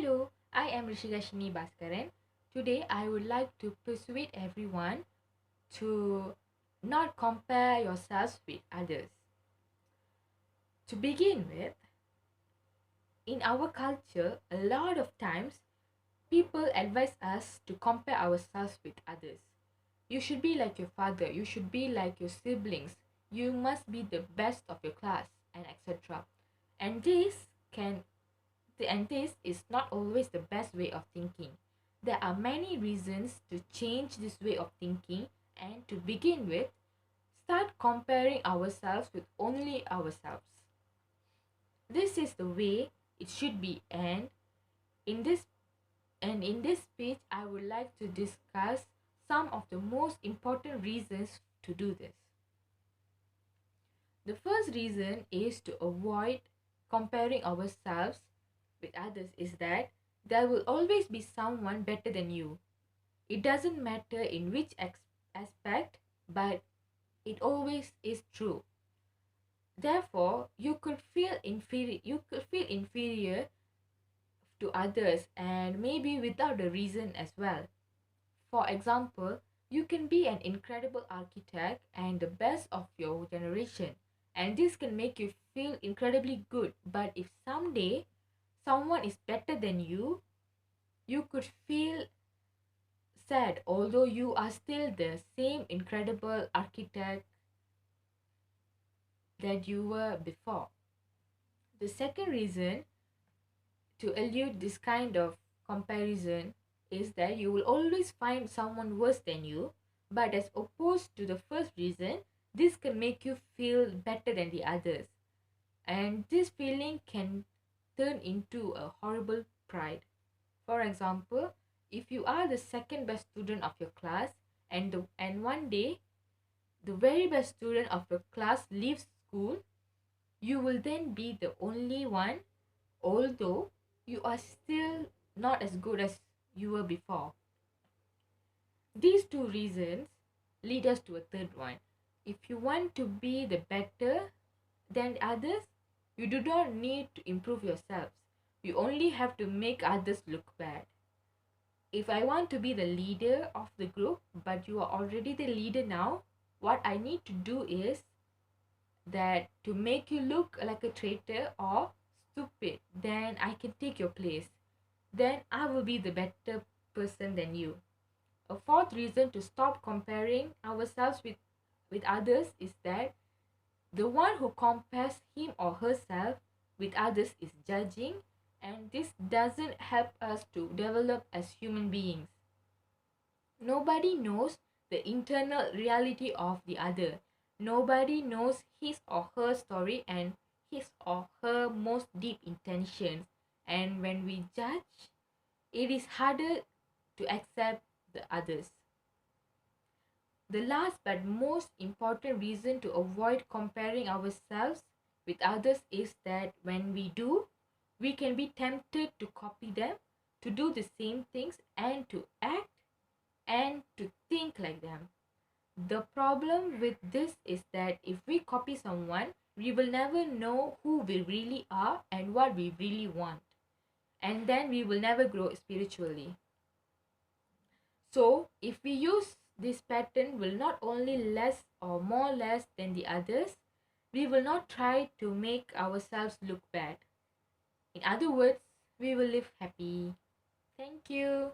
Hello, I am Rishigashini Bhaskaran. Today I would like to persuade everyone to not compare yourselves with others. To begin with, in our culture, a lot of times people advise us to compare ourselves with others. You should be like your father, you should be like your siblings, you must be the best of your class, and etc. And can this is not always the best way of thinking. There are many reasons to change this way of thinking, and to begin with, start comparing ourselves with only ourselves. This is the way it should be, and in this speech I would like to discuss some of the most important reasons to do this. The first reason is to avoid comparing ourselves with others is that there will always be someone better than you. It doesn't matter in which aspect, but it always is true. Therefore, you could feel inferior to others, and maybe without a reason as well. For example, you can be an incredible architect and the best of your generation, and this can make you feel incredibly good. But if someday someone is better than you could feel sad, although you are still the same incredible architect that you were before. The second reason to elude this kind of comparison is that you will always find someone worse than you, but as opposed to the first reason, this can make you feel better than the others, and this feeling can turn into a horrible pride. For example, if you are the second best student of your class, and one day the very best student of your class leaves school, you will then be the only one, although you are still not as good as you were before. These two reasons lead us to a third one. If you want to be the better than others, you do not need to improve yourselves. You only have to make others look bad. If I want to be the leader of the group, but you are already the leader now, what I need to do is that to make you look like a traitor or stupid, then I can take your place. Then I will be the better person than you. A fourth reason to stop comparing ourselves with others is that the one who compares him or herself with others is judging, and this doesn't help us to develop as human beings. Nobody knows the internal reality of the other. Nobody knows his or her story and his or her most deep intentions. And when we judge, it is harder to accept the others. The last but most important reason to avoid comparing ourselves with others is that when we do, we can be tempted to copy them, to do the same things, and to act and to think like them. The problem with this is that if we copy someone, we will never know who we really are and what we really want. And then we will never grow spiritually. So, if we use this pattern will not only less or more less than the others, we will not try to make ourselves look bad. In other words, we will live happy. Thank you.